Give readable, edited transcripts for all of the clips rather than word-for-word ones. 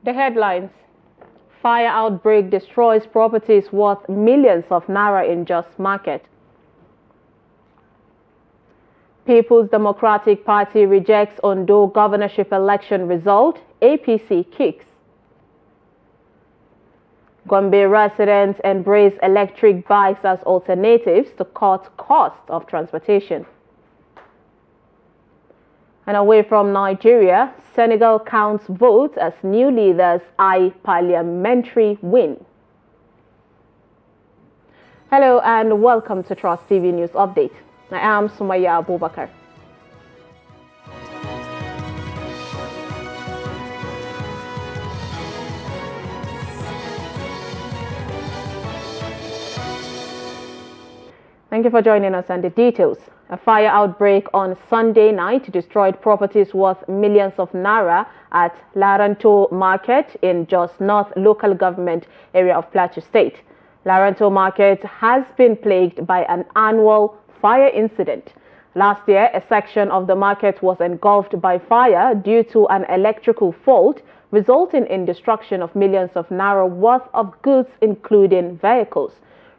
The headlines: Fire outbreak destroys properties worth millions of naira in Jos market. People's Democratic Party rejects Ondo governorship election result, APC kicks. Gombe residents embrace electric bikes as alternatives to cut cost of transportation. And away from Nigeria, Senegal counts votes as new leaders eye parliamentary win. Hello and welcome to Trust TV News Update. I am Sumaya Abubakar. Thank you for joining us and the details. A fire outbreak on Sunday night destroyed properties worth millions of naira at Laranto Market in Jos North local government area of Plateau State. Laranto Market has been plagued by an annual fire incident. Last year, a section of the market was engulfed by fire due to an electrical fault, resulting in destruction of millions of naira worth of goods, including vehicles.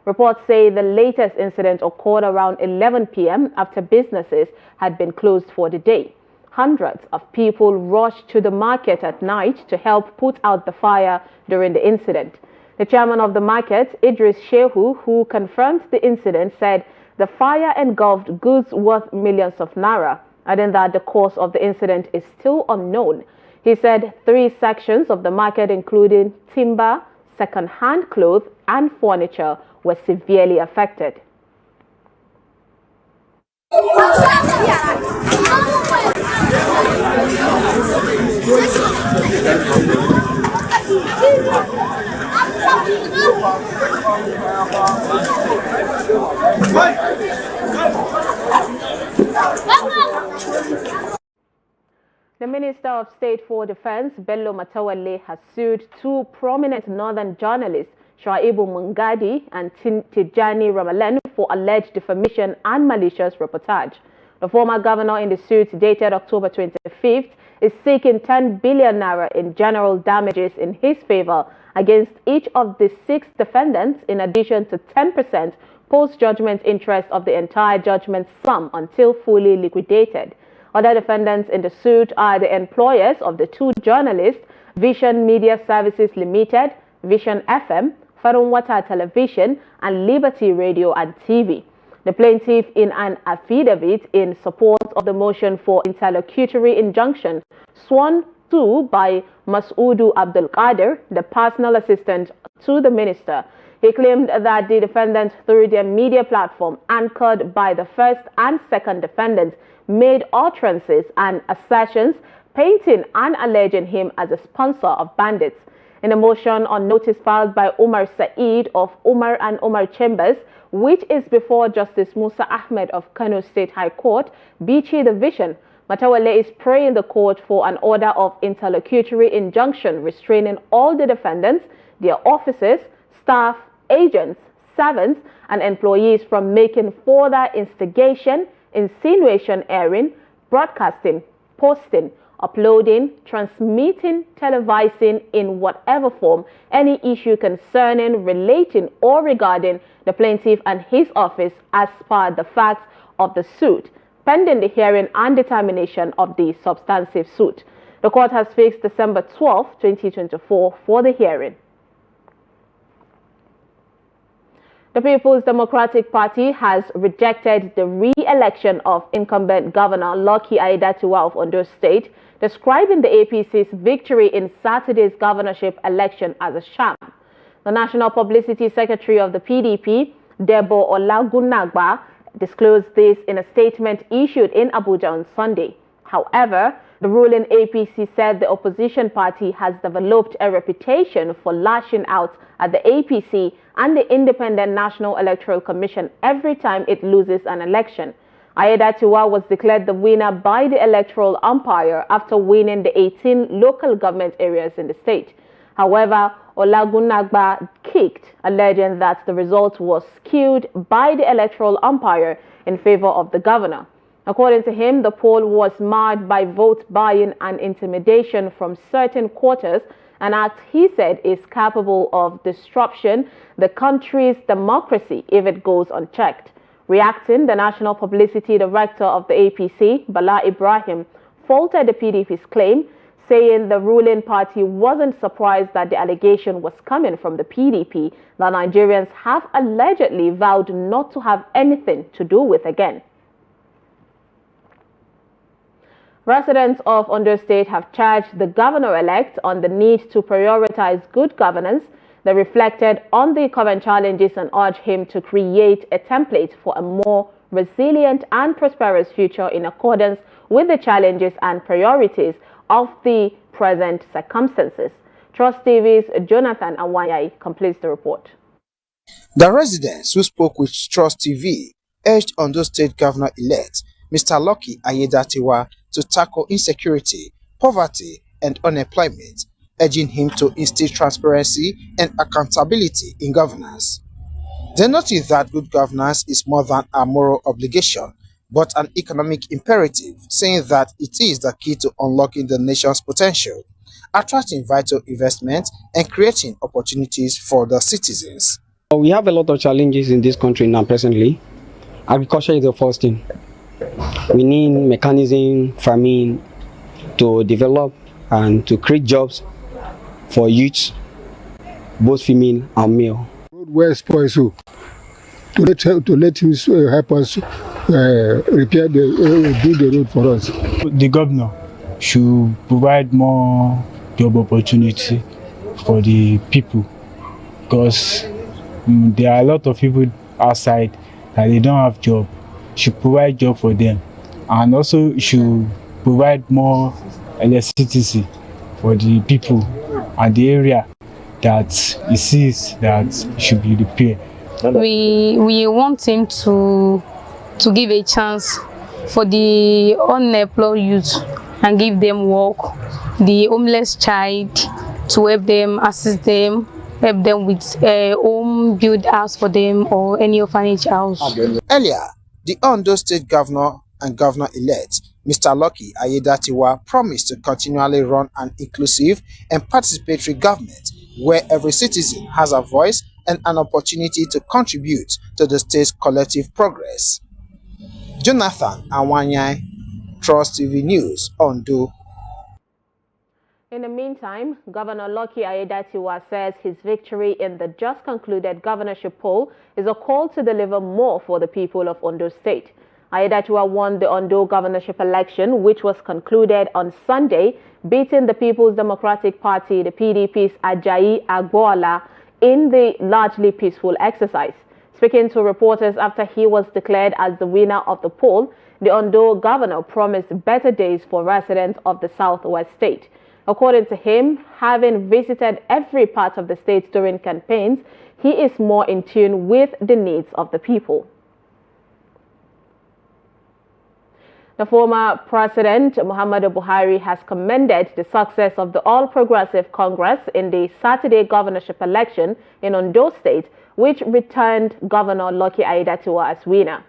Reports say the latest incident occurred around 11 p.m. after businesses had been closed for the day. Hundreds of people rushed to the market at night to help put out the fire during the incident. The chairman of the market, Idris Shehu, who confirmed the incident, said the fire engulfed goods worth millions of naira, adding that the cause of the incident is still unknown. He said 3 sections of the market, including timber, second-hand clothes and furniture, were severely affected. The Minister of State for Defense, Bello Matawalle, has sued 2 prominent northern journalists, Shuaibu Mungadi and Tijani Ramalan, for alleged defamation and malicious reportage. The former governor in the suit, dated October 25th, is seeking 10 billion naira in general damages in his favor against each of the 6 defendants, in addition to 10% post-judgment interest of the entire judgment sum until fully liquidated. Other defendants in the suit are the employers of the 2 journalists, Vision Media Services Limited, Vision FM, Farunwata Television, and Liberty Radio and TV. The plaintiff, in an affidavit in support of the motion for interlocutory injunction, sworn to by Masoudu Abdul Qadir, the personal assistant to the minister, he claimed that the defendants, through their media platform anchored by the first and second defendants, made utterances and assertions painting and alleging him as a sponsor of bandits. In a motion on notice filed by Umar Saeed of Umar and Umar Chambers, which is before Justice Musa Ahmed of Kano State High Court, Bichi Division, Matawalle is praying the court for an order of interlocutory injunction restraining all the defendants, their officers, staff, agents, servants, and employees from making further instigation, insinuation, airing, broadcasting, posting, uploading, transmitting, televising in whatever form any issue concerning, relating, or regarding the plaintiff and his office as per the facts of the suit, pending the hearing and determination of the substantive suit. The court has fixed December 12, 2024 for the hearing. The People's Democratic Party has rejected the re-election of incumbent Governor Lucky Aiyedatiwa of Ondo State, describing the APC's victory in Saturday's governorship election as a sham. The National Publicity Secretary of the PDP, Debo Olagunagba, disclosed this in a statement issued in Abuja on Sunday. However, the ruling APC said the opposition party has developed a reputation for lashing out at the APC and the Independent National Electoral Commission every time it loses an election. Aiyedatiwa was declared the winner by the electoral umpire after winning the 18 local government areas in the state. However, Olagunagba kicked, alleging that the result was skewed by the electoral umpire in favor of the governor. According to him, the poll was marred by vote buying and intimidation from certain quarters, an act he said is capable of disrupting the country's democracy if it goes unchecked. Reacting, the National Publicity Director of the APC, Bala Ibrahim, faulted the PDP's claim, saying the ruling party wasn't surprised that the allegation was coming from the PDP that Nigerians have allegedly vowed not to have anything to do with again. Residents of Ondo State have charged the governor-elect on the need to prioritize good governance. They reflected on the current challenges and urged him to create a template for a more resilient and prosperous future in accordance with the challenges and priorities of the present circumstances. Trust TV's Jonathan Awanyai completes the report. The residents who spoke with Trust TV urged Ondo State Governor-elect Mr. Lucky Aiyedatiwa to tackle insecurity, poverty, and unemployment, urging him to instill transparency and accountability in governance. They noted that good governance is more than a moral obligation, but an economic imperative, saying that it is the key to unlocking the nation's potential, attracting vital investment, and creating opportunities for the citizens. We have a lot of challenges in this country now presently. Agriculture is the first thing. We need mechanism, farming to develop and to create jobs for youth, both female and male. Road spoil, so to let him help us repair do the road for us. The governor should provide more job opportunity for the people, because there are a lot of people outside that they don't have job. Should provide job for them, and also should provide more electricity for the people and the area that he sees that should be repaired. We want him to give a chance for the unemployed youth and give them work, the homeless child, to help them, assist them, help them with home build house for them or any orphanage house. Earlier, the Ondo State Governor and Governor-elect, Mr. Lucky Aiyedatiwa, promised to continually run an inclusive and participatory government where every citizen has a voice and an opportunity to contribute to the state's collective progress. Jonathan Awanyai, Trust TV News, Ondo. In the meantime, Governor Lucky Aiyedatiwa says his victory in the just concluded governorship poll is a call to deliver more for the people of Ondo State. Aiyedatiwa won the Ondo governorship election, which was concluded on Sunday, beating the People's Democratic Party, the PDP's Ajayi Agboola, in the largely peaceful exercise. Speaking to reporters after he was declared as the winner of the poll, the Ondo governor promised better days for residents of the southwest state. According to him, having visited every part of the state during campaigns, he is more in tune with the needs of the people. The former President Muhammadu Buhari has commended the success of the All Progressive Congress in the Saturday governorship election in Ondo State, which returned Governor Lucky Aiyedatiwa as winner.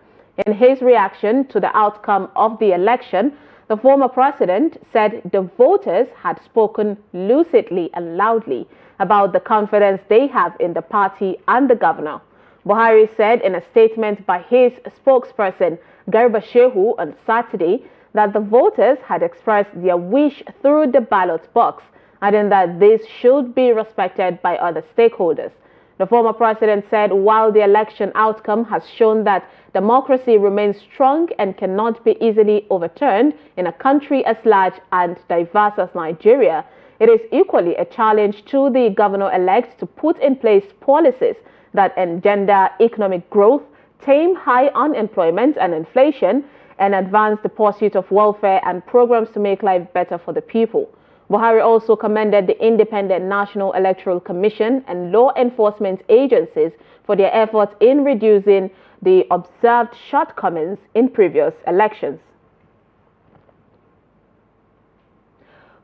In his reaction to the outcome of the election, the former president said the voters had spoken lucidly and loudly about the confidence they have in the party and the governor. Buhari said in a statement by his spokesperson, Garba Shehu, on Saturday that the voters had expressed their wish through the ballot box, adding that this should be respected by other stakeholders. The former president said while the election outcome has shown that democracy remains strong and cannot be easily overturned in a country as large and diverse as Nigeria, it is equally a challenge to the governor-elect to put in place policies that engender economic growth, tame high unemployment and inflation, and advance the pursuit of welfare and programs to make life better for the people. Buhari also commended the Independent National Electoral Commission and law enforcement agencies for their efforts in reducing the observed shortcomings in previous elections.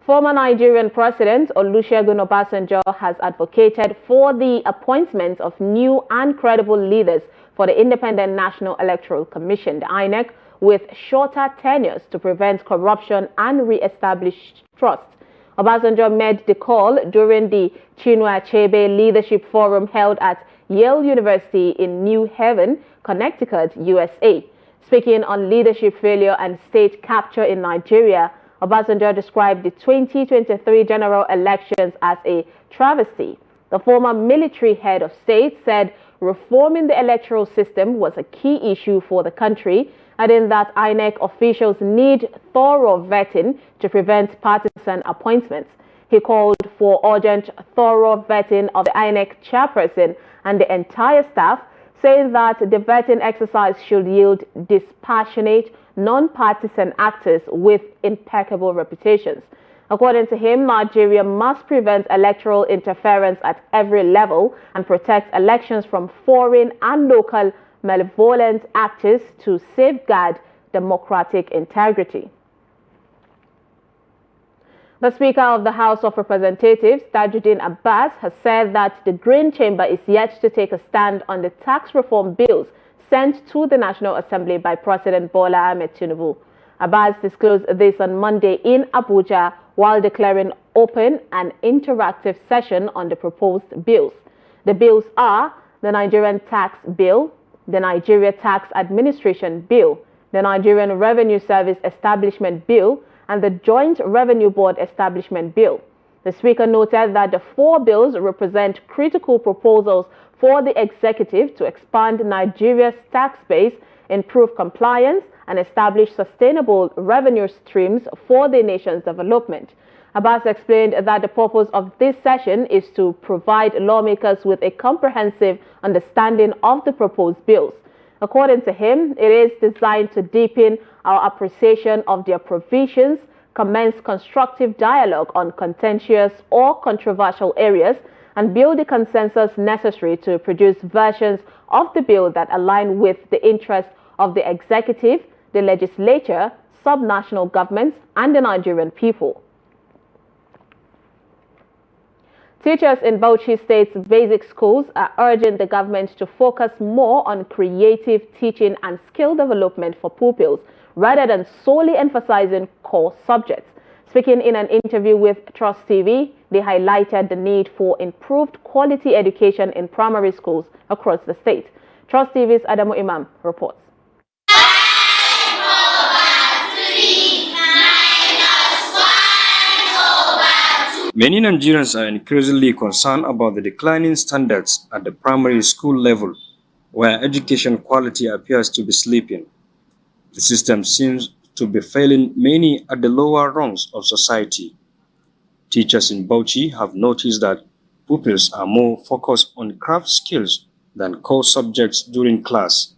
Former Nigerian President Olusegun Obasanjo has advocated for the appointment of new and credible leaders for the Independent National Electoral Commission, the INEC, with shorter tenures to prevent corruption and re-establish trust. Obasanjo made the call during the Chinua Achebe Leadership Forum held at Yale University in New Haven, Connecticut, USA. Speaking on leadership failure and state capture in Nigeria, Obasanjo described the 2023 general elections as a travesty. The former military head of state said reforming the electoral system was a key issue for the country, adding that INEC officials need thorough vetting to prevent partisan appointments. He called for urgent, thorough vetting of the INEC chairperson and the entire staff, saying that the vetting exercise should yield dispassionate, non-partisan actors with impeccable reputations. According to him, Nigeria must prevent electoral interference at every level and protect elections from foreign and local malevolent actors to safeguard democratic integrity. The Speaker of the House of Representatives, Tajuddin Abbas, has said that the Green Chamber is yet to take a stand on the tax reform bills sent to the National Assembly by President Bola Ahmed Tinubu. Abbas disclosed this on Monday in Abuja while declaring open and interactive session on the proposed bills. The bills are the Nigerian Tax Bill, the Nigeria Tax Administration Bill, the Nigerian Revenue Service Establishment Bill, and the Joint Revenue Board Establishment Bill. The Speaker noted that the four bills represent critical proposals for the executive to expand Nigeria's tax base, improve compliance, and establish sustainable revenue streams for the nation's development. Abbas explained that the purpose of this session is to provide lawmakers with a comprehensive understanding of the proposed bills. According to him, it is designed to deepen our appreciation of their provisions, commence constructive dialogue on contentious or controversial areas, and build the consensus necessary to produce versions of the bill that align with the interests of the executive, the legislature, subnational governments, and the Nigerian people. Teachers in Bauchi State's basic schools are urging the government to focus more on creative teaching and skill development for pupils, rather than solely emphasizing core subjects. Speaking in an interview with Trust TV, they highlighted the need for improved quality education in primary schools across the state. Trust TV's Adamu Imam reports. Many Nigerians are increasingly concerned about the declining standards at the primary school level, where education quality appears to be slipping. The system seems to be failing many at the lower rungs of society. Teachers in Bauchi have noticed that pupils are more focused on craft skills than core subjects during class,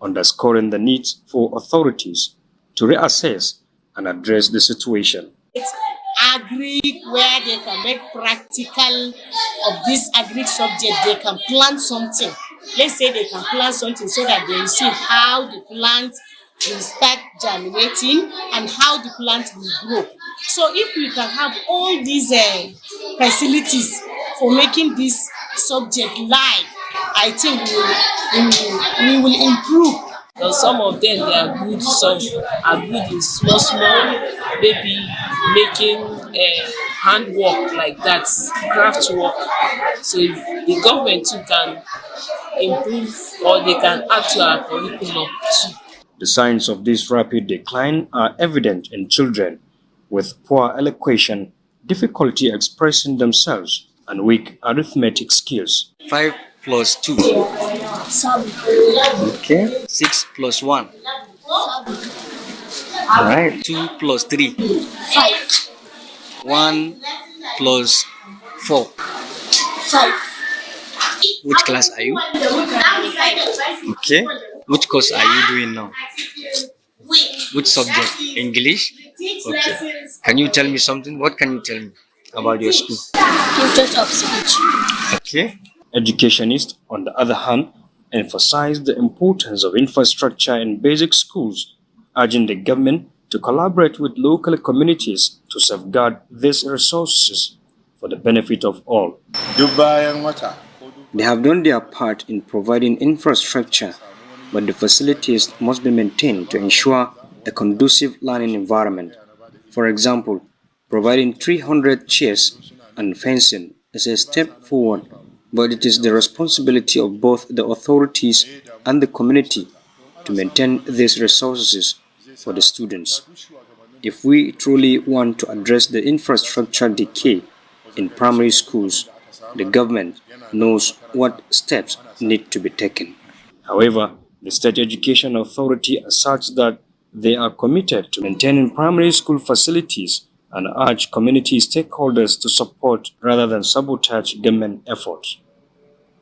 underscoring the need for authorities to reassess and address the situation. Agric, where they can make practical of this agric subject, they can plant something. Let's say they can plant something so that they will see how the plant will start germinating and how the plant will grow. So if we can have all these facilities for making this subject live, I think we will improve. Some of them, they are good, some are good in small, maybe making handwork like that, craft work. So if the government too can improve, or they can add to our curriculum too. The signs of this rapid decline are evident in children with poor elocution, difficulty expressing themselves, and weak arithmetic skills. 5 plus 2. 7. Okay. 6 plus 1. 7. All right. 2 plus 3. 5. 1 plus 4. 5. Which class are you? Okay. Which course are you doing now? Which subject? English? Okay. Can you tell me something? What can you tell me about your school? Teachers of speech. Okay. Educationists, on the other hand, emphasize the importance of infrastructure in basic schools, urging the government to collaborate with local communities to safeguard these resources for the benefit of all. They have done their part in providing infrastructure, but the facilities must be maintained to ensure a conducive learning environment. For example, Providing 300 chairs and fencing is a step forward, but it is the responsibility of both the authorities and the community to maintain these resources for the students. If we truly want to address the infrastructure decay in primary schools, the government knows what steps need to be taken. However, the State Education Authority asserts that they are committed to maintaining primary school facilities and urge community stakeholders to support rather than sabotage government efforts.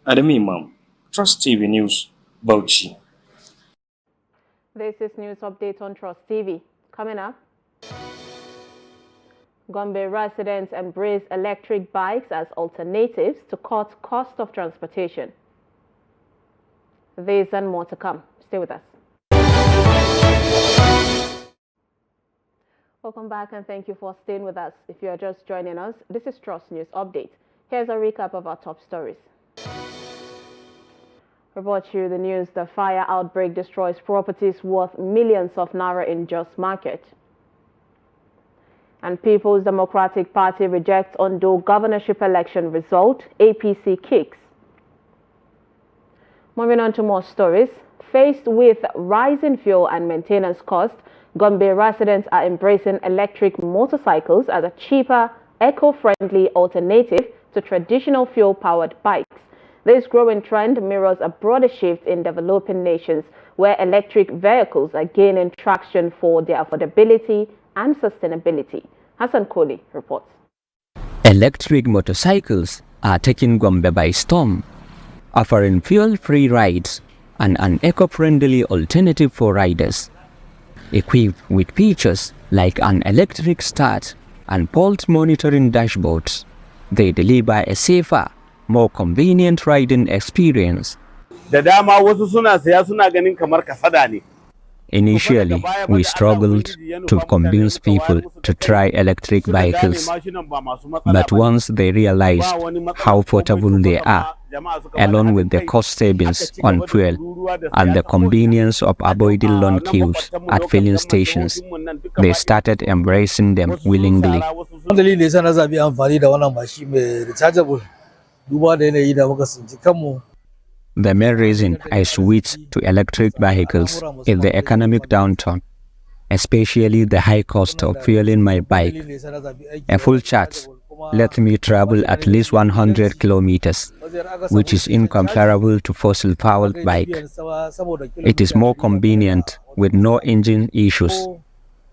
Adam Imam, Trust TV News, Bauchi. This is news update on Trust TV. Coming up, Gombe residents embrace electric bikes as alternatives to cut cost of transportation. This and more to come. Stay with us. Welcome back and thank you for staying with us. If you are just joining us, this is Trust News Update. Here's a recap of our top stories. We brought you the news: the fire outbreak destroys properties worth millions of naira in Jos Market. And People's Democratic Party rejects Ondo governorship election result, APC kicks. Moving on to more stories. Faced with rising fuel and maintenance costs, Gombe residents are embracing electric motorcycles as a cheaper, eco-friendly alternative to traditional fuel-powered bikes. This growing trend mirrors a broader shift in developing nations where electric vehicles are gaining traction for their affordability and sustainability. Hassan Koli reports. Electric motorcycles are taking Gombe by storm, offering fuel-free rides and an eco-friendly alternative for riders. Equipped with features like an electric start and pulse monitoring dashboards, they deliver a safer, more convenient riding experience. Initially, we struggled to convince people to electric electric vehicles, but once they realized how portable they are, along with the cost savings on fuel and the convenience of avoiding long queues at filling stations, they started embracing them willingly. The main reason I switched to electric vehicles is the economic downturn, especially the high cost of fueling my bike. A full charge lets me travel at least 100 kilometers, which is incomparable to fossil-powered bike. It is more convenient with no engine issues,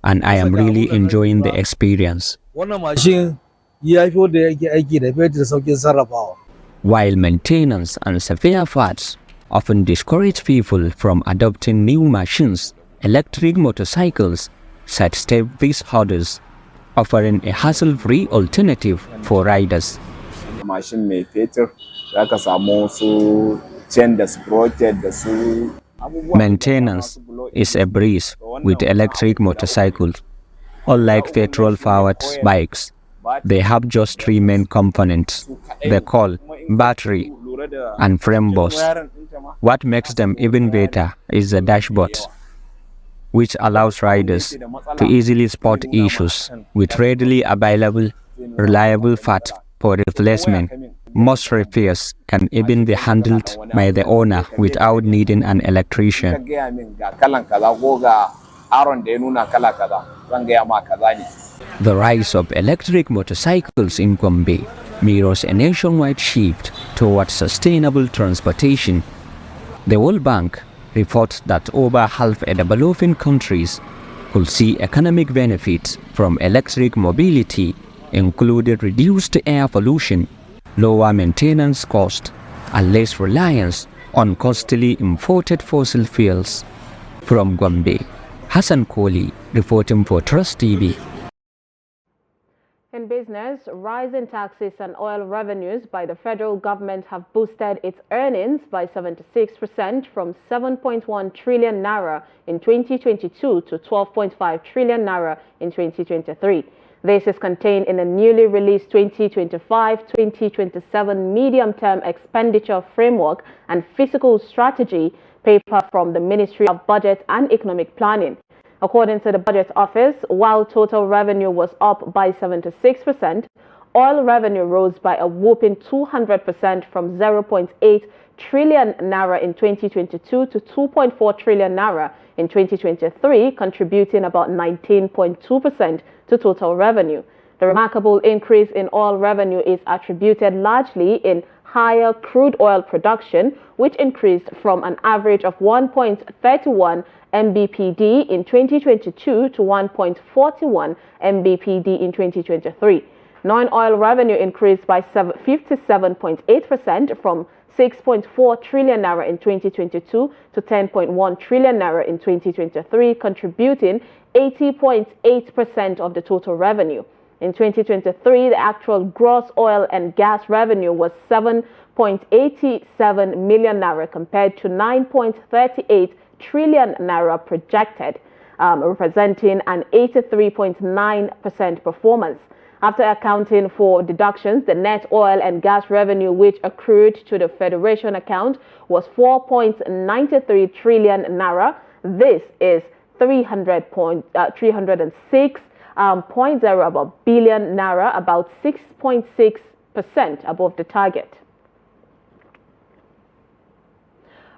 and I am really enjoying the experience. While maintenance and spare parts often discourage people from adopting new machines, electric motorcycles sidestep these hurdles, offering a hassle-free alternative for riders. Maintenance is a breeze with electric motorcycles. Unlike petrol-powered bikes, they have just three main components: the coil, battery, and frame boss. What makes them even better is the dashboard, which allows riders to easily spot issues with readily available, reliable parts for replacement. Most repairs can even be handled by the owner without needing an electrician. The rise of electric motorcycles in Gombe mirrors a nationwide shift towards sustainable transportation. The World Bank reports that over half of developing countries could see economic benefits from electric mobility, including reduced air pollution, lower maintenance costs, and less reliance on costly imported fossil fuels. From Gombe, Hassan Koli reporting for Trust TV. In business, rising taxes and oil revenues by the federal government have boosted its earnings by 76% from 7.1 trillion naira in 2022 to 12.5 trillion naira in 2023. This is contained in a newly released 2025-2027 medium-term expenditure framework and fiscal strategy paper from the Ministry of Budget and Economic Planning. According to the Budget Office, while total revenue was up by 76%, oil revenue rose by a whopping 200% from 0.8 trillion naira in 2022 to 2.4 trillion naira in 2023, contributing about 19.2% to total revenue. The remarkable increase in oil revenue is attributed largely in higher crude oil production, which increased from an average of 1.31 mbpd in 2022 to 1.41 mbpd in 2023. Non-oil revenue increased by 57.8% from 6.4 trillion naira in 2022 to 10.1 trillion naira in 2023, contributing 80.8% of the total revenue. In 2023, the actual gross oil and gas revenue was 7.87 million naira compared to 9.38 trillion naira projected, representing an 83.9% performance. After accounting for deductions, the net oil and gas revenue which accrued to the Federation account was 4.93 trillion naira. This is 306.0 billion naira, about 6.6% above the target.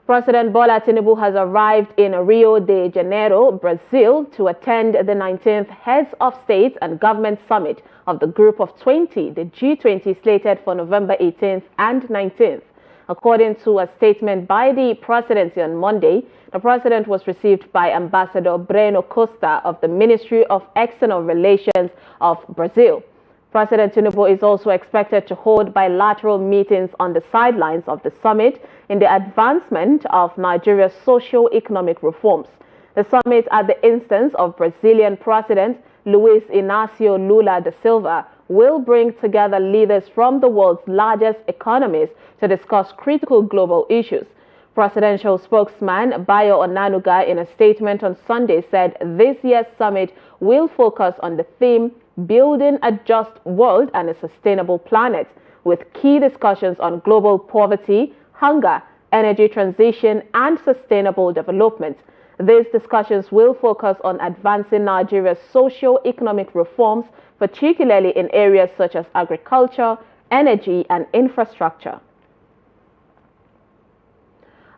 President Bola Tinubu has arrived in Rio de Janeiro, Brazil, to attend the 19th Heads of State and Government Summit of the Group of 20, the G20, slated for November 18th and 19th. According to a statement by the presidency on Monday, the president was received by Ambassador Breno Costa of the Ministry of External Relations of Brazil. President Tinubu is also expected to hold bilateral meetings on the sidelines of the summit in the advancement of Nigeria's socio-economic reforms. The summit, at the instance of Brazilian President Luiz Inácio Lula da Silva, will bring together leaders from the world's largest economies to discuss critical global issues. Presidential spokesman Bayo Onanuga, in a statement on Sunday, said this year's summit will focus on the theme Building a Just World and a Sustainable Planet, with key discussions on global poverty, hunger, energy transition, and sustainable development. These discussions will focus on advancing Nigeria's socio-economic reforms, particularly in areas such as agriculture, energy, and infrastructure.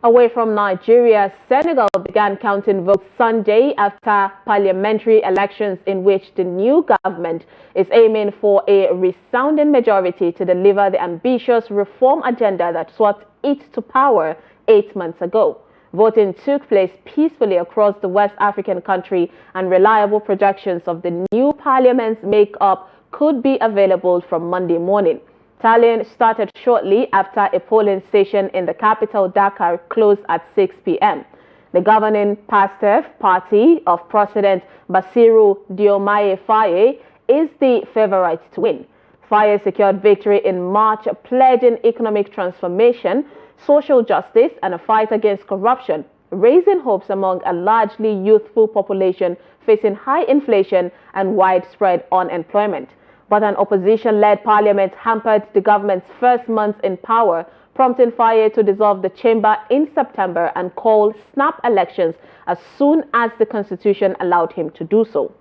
Away from Nigeria, Senegal began counting votes Sunday after parliamentary elections in which the new government is aiming for a resounding majority to deliver the ambitious reform agenda that sought it to power 8 months ago. Voting took place peacefully across the West African country, and reliable projections of the new parliament's makeup could be available from Monday morning. Tallying started shortly after a polling station in the capital, Dakar, closed at 6 p.m. The governing PASTEF party of President Bassirou Diomaye Faye is the favorite to win. Faye secured victory in March, pledging economic transformation, social justice, and a fight against corruption, raising hopes among a largely youthful population facing high inflation and widespread unemployment. But an opposition-led parliament hampered the government's first months in power, prompting Faye to dissolve the chamber in September and call snap elections as soon as the constitution allowed him to do so.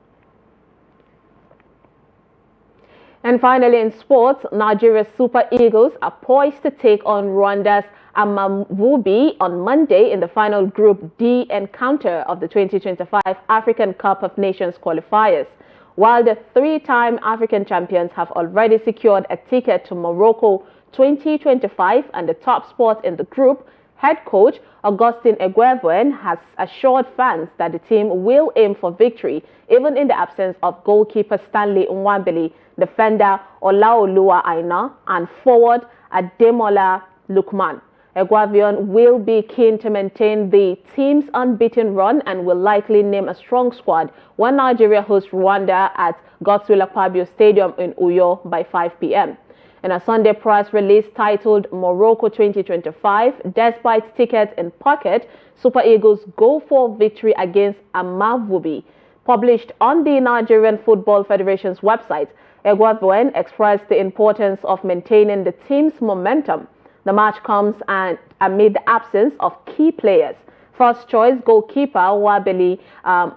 And finally, in sports, Nigeria's Super Eagles are poised to take on Rwanda's Amavubi on Monday in the final Group D encounter of the 2025 African Cup of Nations qualifiers. While the three-time African champions have already secured a ticket to Morocco 2025 and the top spot in the group, head coach Augustin Eguavoen has assured fans that the team will aim for victory, even in the absence of goalkeeper Stanley Nwabili, defender Olaoluwa Aina, and forward Ademola Lookman. Eguavoen will be keen to maintain the team's unbeaten run and will likely name a strong squad when Nigeria hosts Rwanda at Godswill Akpabio Stadium in Uyo by 5 p.m. In a Sunday press release titled Morocco 2025, despite tickets in pocket, Super Eagles go for victory against Amavubi. Published on the Nigerian Football Federation's website, Eguavoen expressed the importance of maintaining the team's momentum. The match comes amid the absence of key players. first choice goalkeeper Wabeli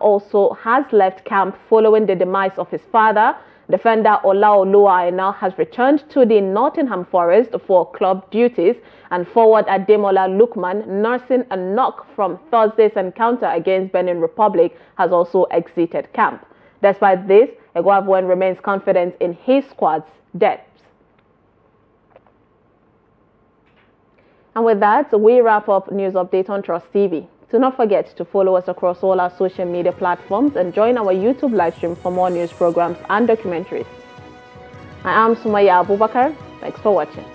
also has left camp following the demise of his father. Defender Olaoluwa now has returned to the Nottingham Forest for club duties, and forward Ademola Lookman, nursing a knock from Thursday's encounter against Benin Republic, has also exited camp. Despite this, Eguavoen remains confident in his squad's depth. And with that, we wrap up News Update on Trust TV. Do not forget to follow us across all our social media platforms and join our YouTube live stream for more news programs and documentaries. I am Sumaya Abubakar. Thanks for watching.